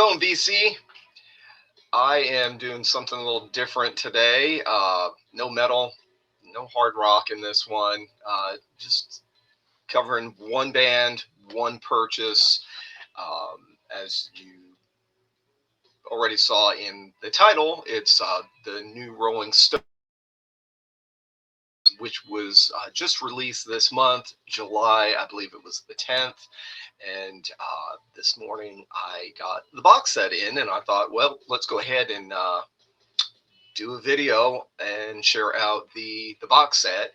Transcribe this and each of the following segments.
going, BC? I am doing something a little different today. No metal, no hard rock in this one. Just covering one band, one purchase. As you already saw in the title, it's the new Rolling Stone, which was just released this month, July, I believe it was the 10th. And this morning I got the box set in, and I thought, well, let's go ahead and do a video and share out the box set.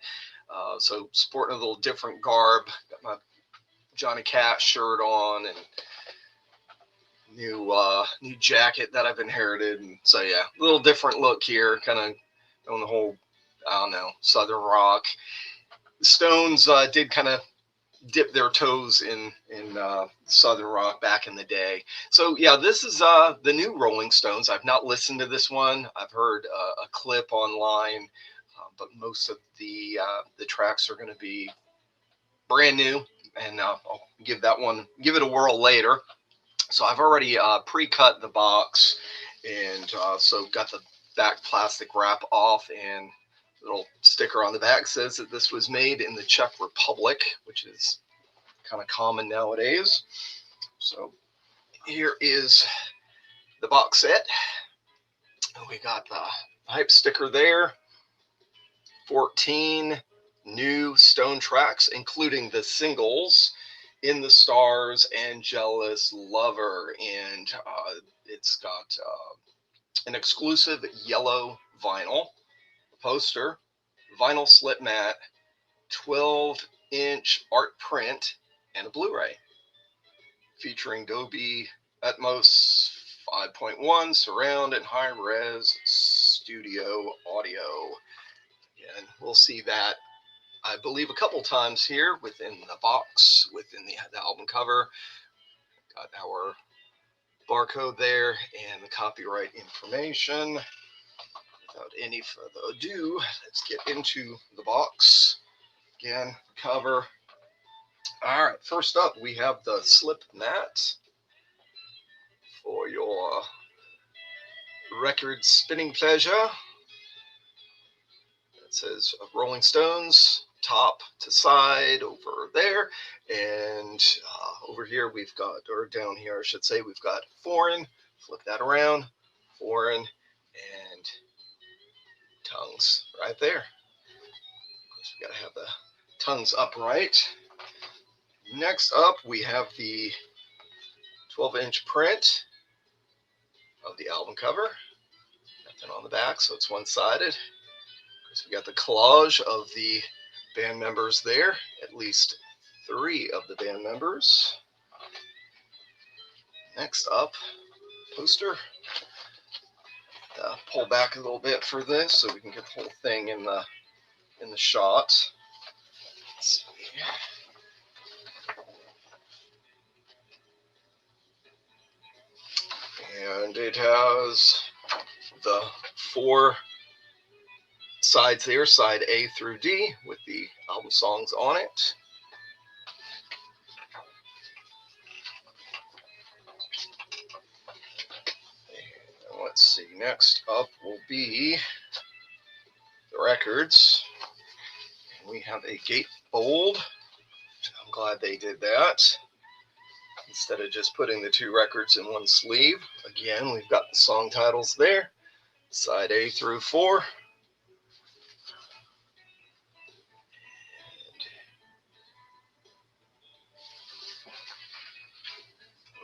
So sporting a little different garb, got my Johnny Cash shirt on and new jacket that I've inherited, and so yeah, a little different look here, kind of on the whole, I don't know, Southern rock. The Stones did kind of dip their toes in Southern rock back in the day. So yeah, this is the new Rolling Stones. I've not listened to this one. I've heard a clip online, but most of the tracks are going to be brand new, and I'll give it a whirl later. So I've already pre-cut the box, and so got the back plastic wrap off, and little sticker on the back says that this was made in the Czech Republic, which is kind of common nowadays. So here is the box set. We got the hype sticker there. 14 new Stone tracks, including the singles In the Stars and Jealous Lover. And it's got an exclusive yellow vinyl poster, vinyl slip mat, 12-inch art print, and a Blu-ray featuring Dolby Atmos 5.1 surround and high-res studio audio. And we'll see that, I believe, a couple times here within the box, within the album cover. Got our barcode there and the copyright information. Without any further ado, let's get into the box. Again, cover. All right, first up, we have the slip mat for your record spinning pleasure. It says Rolling Stones, top to side over there. And over here we've got, or down here I should say, we've got foreign. Flip that around. Foreign and tongues right there. Of course, we got to have the tongues upright. Next up, we have the 12-inch print of the album cover. Nothing on the back, so it's one-sided. So we got the collage of the band members there, at least 3 of the band members. Next up, poster. Pull back a little bit for this so we can get the whole thing in the shot. Let's see. And it has the 4 sides there, side A through D, with the album songs on it. And let's see, next up will be the records. And we have a gatefold. I'm glad they did that, instead of just putting the 2 records in one sleeve. Again, we've got the song titles there, side A through 4. And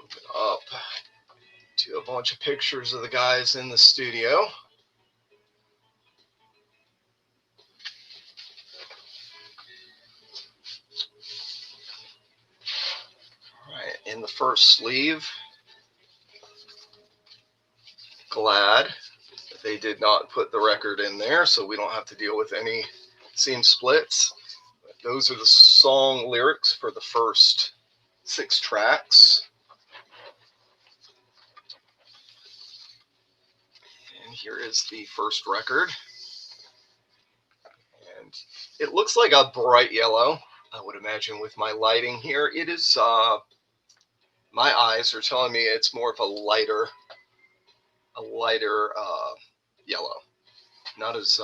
open up to a bunch of pictures of the guys in the studio. All right, in the first sleeve, glad that they did not put the record in there, so we don't have to deal with any seam splits. But those are the song lyrics for the first 6 tracks. And here is the first record. And it looks like a bright yellow, I would imagine, with my lighting here. It is My eyes are telling me it's more of a lighter yellow, not as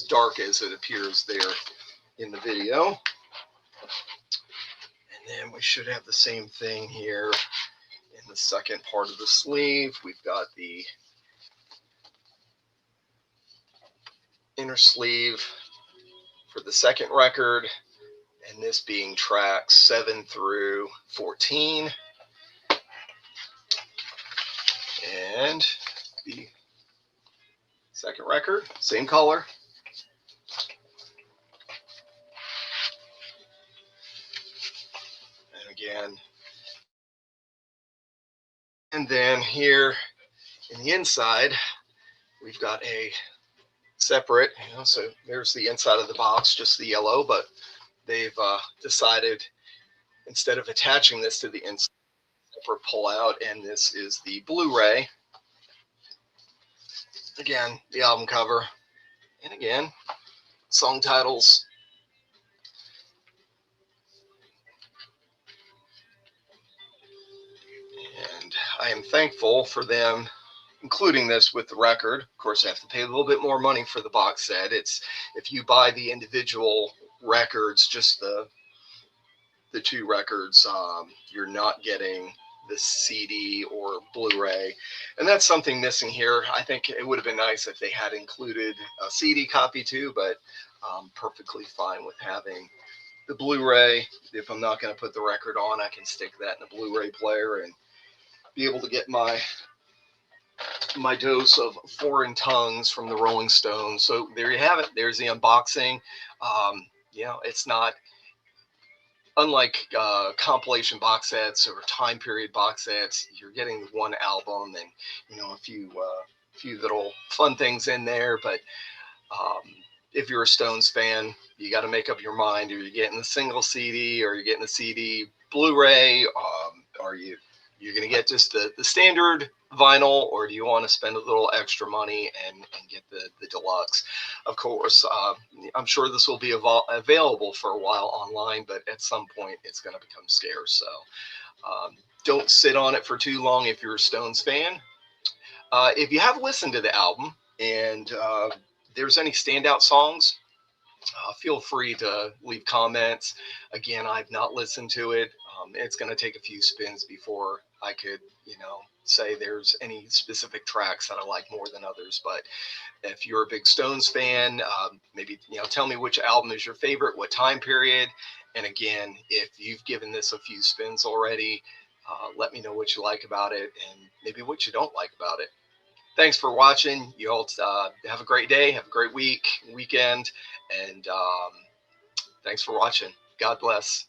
dark as it appears there in the video. And then we should have the same thing here in the second part of the sleeve. We've got the inner sleeve for the second record, and this being tracks 7 through 14. And the second record, same color. And again, and then here in the inside, we've got a separate, so there's the inside of the box, just the yellow, but they've decided instead of attaching this to the inside, separate pull out, and this is the Blu-ray. Again, the album cover, and again, song titles. And I am thankful for them including this with the record. Of course, I have to pay a little bit more money for the box set. It's if you buy the individual records, just the two records, you're not getting the CD or Blu-ray, and that's something missing here. I think it would have been nice if they had included a CD copy too, but I'm perfectly fine with having the Blu-ray. If I'm not going to put the record on, I can stick that in a Blu-ray player and be able to get my dose of foreign tongues from the Rolling Stones. So there you have it. There's the unboxing. It's not unlike compilation box sets or time period box sets. You're getting one album and a few little fun things in there. But if you're a Stones fan, you got to make up your mind. Are you getting the single CD, or you're getting the CD Blu-ray? Are you're going to get just the standard vinyl, or do you want to spend a little extra money and get the deluxe? Of course, I'm sure this will be available for a while online, but at some point it's going to become scarce. So don't sit on it for too long if you're a Stones fan. If you have listened to the album and there's any standout songs, feel free to leave comments. Again, I've not listened to it. It's going to take a few spins before I could, say there's any specific tracks that I like more than others. But if you're a big Stones fan, maybe, tell me which album is your favorite, what time period. And again, if you've given this a few spins already, let me know what you like about it and maybe what you don't like about it. Thanks for watching. You all have a great day, have a great weekend, and thanks for watching. God bless.